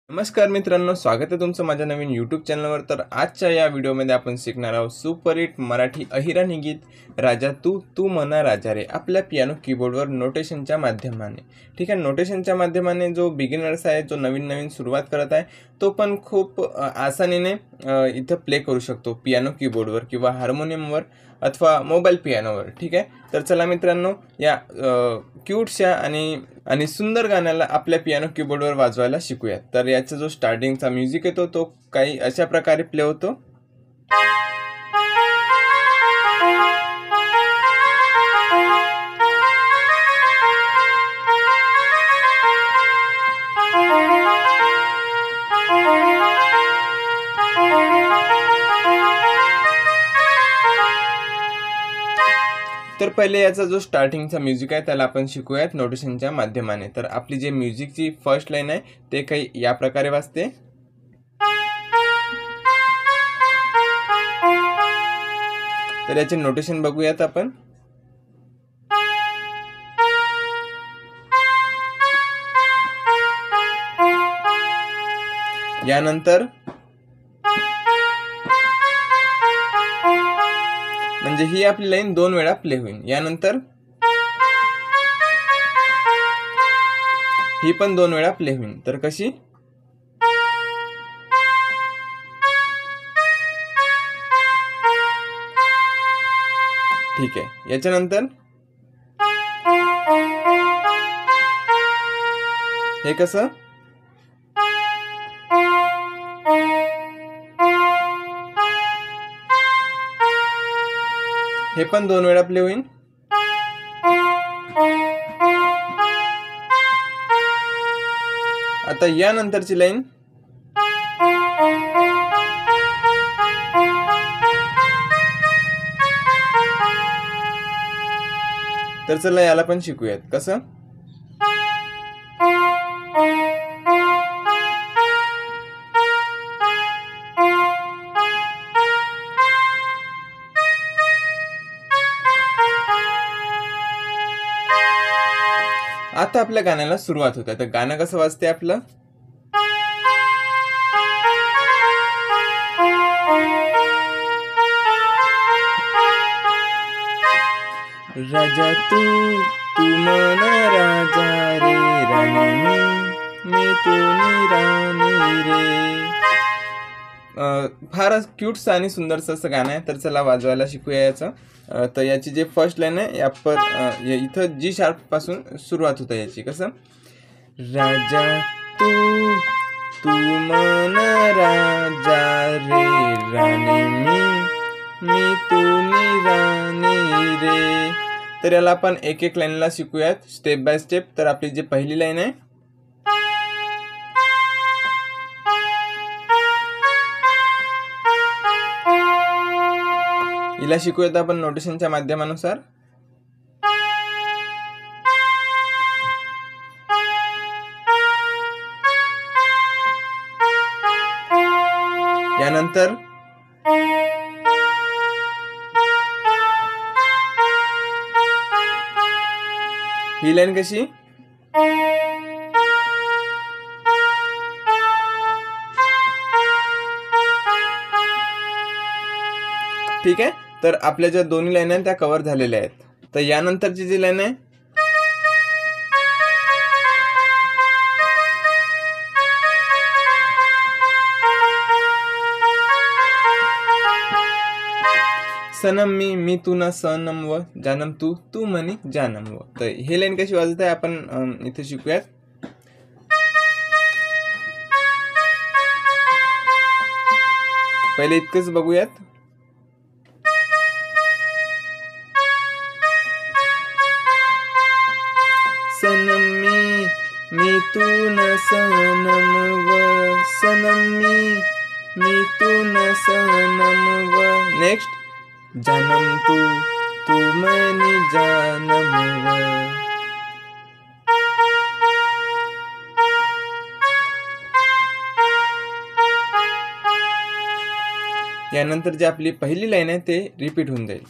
नमस्कार मित्रांनो, स्वागत आहे तुमचं माझ्या नवीन यूट्यूब चॅनलवर। तर आजच्या या व्हिडिओमध्ये आपण शिकणार आहोत सुपरहिट मराठी अहिराणी गीत राजा तू तू मना राजा रे आपल्या पियानो कीबोर्डवर नोटेशनच्या माध्यमाने। ठीक आहे, नोटेशनच्या माध्यमाने जो बिगिनर्स आहे, जो नवीन सुरुवात करत आहे, तो पण खूप आसानीने इथं प्ले करू शकतो पियानो कीबोर्डवर किंवा हार्मोनियमवर अथवा मोबाईल पियानोवर। ठीक आहे, तर चला मित्रांनो, या क्यूटशा आणि सुंदर गाण्याला आपल्या पियानो कीबोर्डवर वाजवायला शिकूयात। तर याचा जो स्टार्टिंगचा म्युझिक येतो तो काही अशा प्रकारे प्ले होतो। तर पहिले याचा जो स्टार्टिंगचा म्युझिक आहे त्याला आपण शिकूयात नोटेशनच्या माध्यमाने। तर आपली जे म्युझिकची फर्स्ट लाईन आहे ते काही या प्रकारे वाजते। तर याचे नोटेशन बघूयात आपण। यानंतर म्हणजे ही आपली लाईन 2 वेळा प्ले होईल। यानंतर ही पण 2 वेळा प्ले होईल। तर कशी? ठीक आहे, याच्यानंतर हे कसं? हे पण 2 वेळा प्ले होईल। आता यानंतरची लाईन तर चला याला पण शिकूयात कसं? आता आपल्या गाण्याला सुरुवात होते। तर गाणं कसं वाजते आपलं? राजा तू तू मना राजा रे राणी मी तू राणी रे। फारच क्यूटचं आणि सुंदरचं असं गाणं आहे। तर चला वाजवायला शिकूया याचं। तर याची जे फर्स्ट लाईन आहे इथं जी शार्प पासून सुरुवात होते याची। कसं? राजा तू तू मना राजा रे राणी मी तू राणी रे। तर याला आपण एक एक लाईनला शिकूयात स्टेप बाय स्टेप। तर आपली जी पहिली लाईन आहे हिला शिकूयात आपण नोटेशनच्या माध्यमानुसार। यानंतर ही लाईन कशी? ठीक आहे, तर आपल्या ज्या दोन्ही लाईन आहेत त्या कव्हर झालेल्या आहेत। तर यानंतरची जी लाईन आहे सनम मी तू ना सनम व जानम तू तू मनी जानम व। तर हे लाईन कशी वाजत आहे आपण इथे शिकूयात। पहिले इतकंच बघूयात। सनम मी तू न सनम व सनम मी तू न सनम व। नेक्स्ट जानम तू तू मनी जानम व। यानंतर जी आपली पहिली लाईन आहे ते रिपीट होऊन जाईल।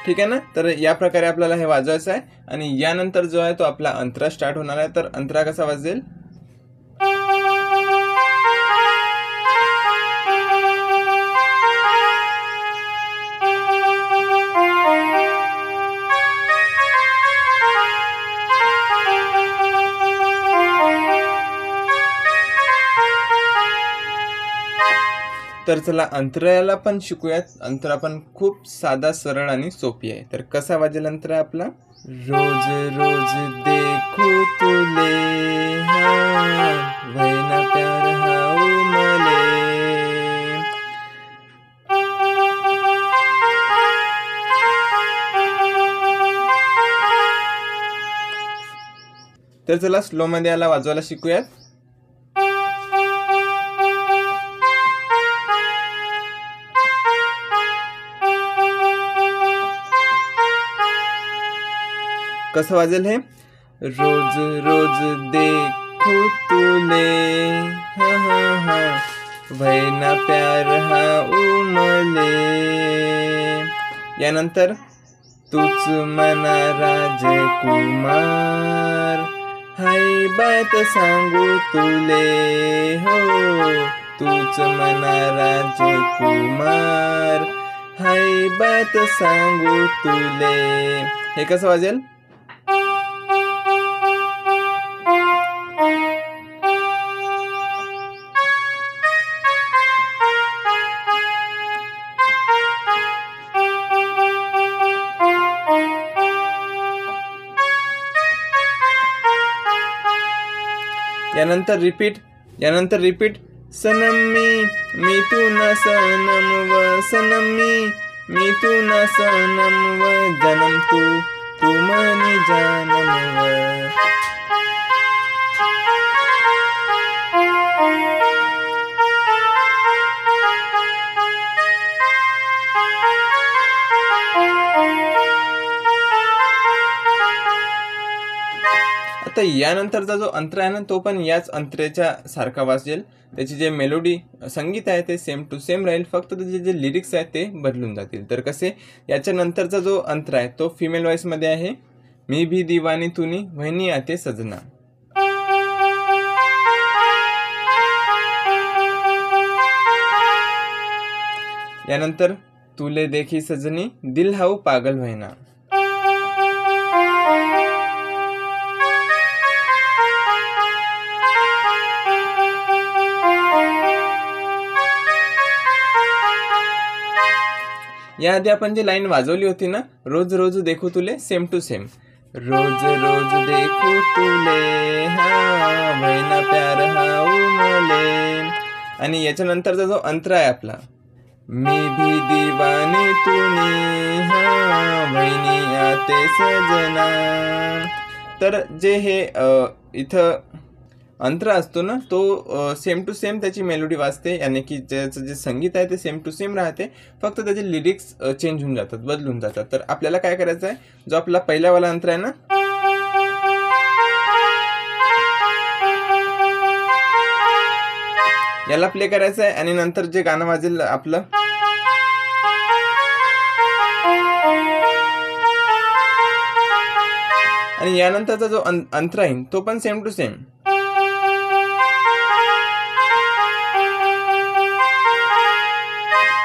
ठीक आहे ना। तर या प्रकारे आपल्याला हे वाजवायचं आहे आणि यानंतर जो आहे तो आपला अंतरा स्टार्ट होणार आहे। तर अंतरा कसा वाजेल, तर चला अंतराला पण शिकूयात। अंतरा पण खूप साधा, सरळ आणि सोपी आहे। तर कसा वाजेल अंतरा आपला, रोज रोज देखू तुले वैना प्यार हाऊ मले। तर चला स्लो मध्ये याला वाजवायला शिकूयात। कसं वाजेल हे, रोज रोज देखू तुले वैना प्यार हाऊ मले। यानंतर तूच मना राजकुमार हाय बात सांगू तुले हो, तूच मना राजकुमार हाय बात सांगू तुले। हे कसं वाजेल, यानंतर रिपीट सनम मी तू ना सनम व सनम मी तू ना सनम व जन्म तू मनी जानम व। आता यानंतरचा जो अंतरा आहे ना तो पण याच अंतरेच्या सारखा वाजेल। त्याची जे मेलोडी संगीत आहे ते सेम टू सेम राहील, फक्त त्याचे जे लिरिक्स आहेत ते बदलून जातील। तर कसे, याच्या नंतरचा जो अंतरा आहे तो फिमेल व्हॉइस मध्ये आहे, मी भी दीवानी तूनी वहनी आते सजना। यानंतर तुले देखी सजनी दिल हाऊ पागल व्हयना। याआधी आपण जी लाईन वाजवली होती ना, रोज रोज देखू तुले, सेम टू सेम, रोज रोज देखू तुले वैना प्यार हाऊ मले। आणि याच्यानंतरचा जो अंतरा आहे आपला, मी भी दीवानी तूनी वैनी आते सजना। तर जे हे इथं अंतरा असतो ना तो सेम टू सेम त्याची मेलोडी वाजते, यानी की त्याचं जे संगीत आहे ते सेम टू सेम राहते, फक्त त्याचे लिरिक्स चेंज होऊन जातात, बदलून जातात। तर आपल्याला काय करायचं आहे, जो आपला पहिलावाला अंतरा आहे ना याला प्ले करायचं आहे आणि नंतर जे गाणं वाजेल आपलं आणि यानंतरचा जो अंतरा येईल तो पण सेम टू सेम।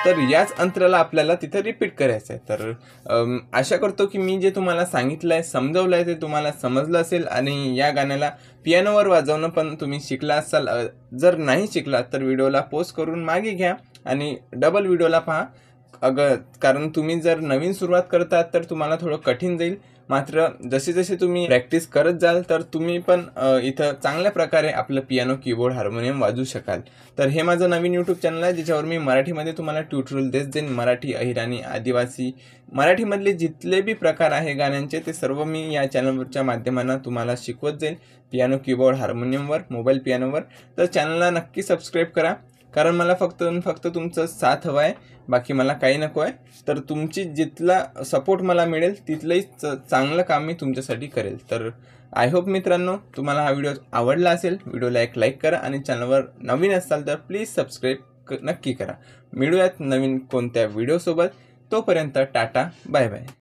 तर याच अंतराला आपल्याला तिथे रिपीट करायचं आहे। तर आशा करतो की मी जे तुम्हाला सांगितलंय, समजवलंय ते तुम्हाला समजलं असेल आणि या गाण्याला पियानोवर वाजवणं पण तुम्ही शिकला असाल। जर नाही शिकला तर व्हिडिओला पॉज करून मागे घ्या आणि डबल व्हिडिओला पहा, कारण तुम्ही जर नवीन सुरुवात करतात तर तुम्हाला थोडं कठीण जाईल। मात्र जसे जसे तुम्ही प्रॅक्टिस करत जाल तर तुम्ही पण इथं चांगल्या प्रकारे आपलं पियानो, कीबोर्ड, हार्मोनियम वाजवू शकाल। तर हे माझं नवीन यूट्यूब चॅनल आहे ज्याच्यावर मी मराठीमध्ये तुम्हाला ट्युटोरियल देत जाईन। मराठी, अहिराणी, आदिवासी, मराठीमधले जितले बी प्रकार आहे गाण्यांचे ते सर्व मी या चॅनलवरच्या माध्यमाने तुम्हाला शिकवत जाईन, पियानो, कीबोर्ड, हार्मोनियमवर, मोबाईल पियानोवर। तर चॅनलला नक्की सबस्क्राईब करा, कारण मला फक्त तुमचं साथ हवं आहे, बाकी मला काही नको आहे। तर तुमची जितला सपोर्ट मला मिळेल तिथलंही चांगलं काम मी तुमच्यासाठी करेल। तर आय होप मित्रांनो तुम्हाला हा व्हिडिओ आवडला असेल। व्हिडिओला एक लाईक करा आणि चॅनलवर नवीन असाल तर प्लीज सबस्क्राईब नक्की करा। मिळूयात नवीन कोणत्या व्हिडिओसोबत, तोपर्यंत टाटा, बाय बाय।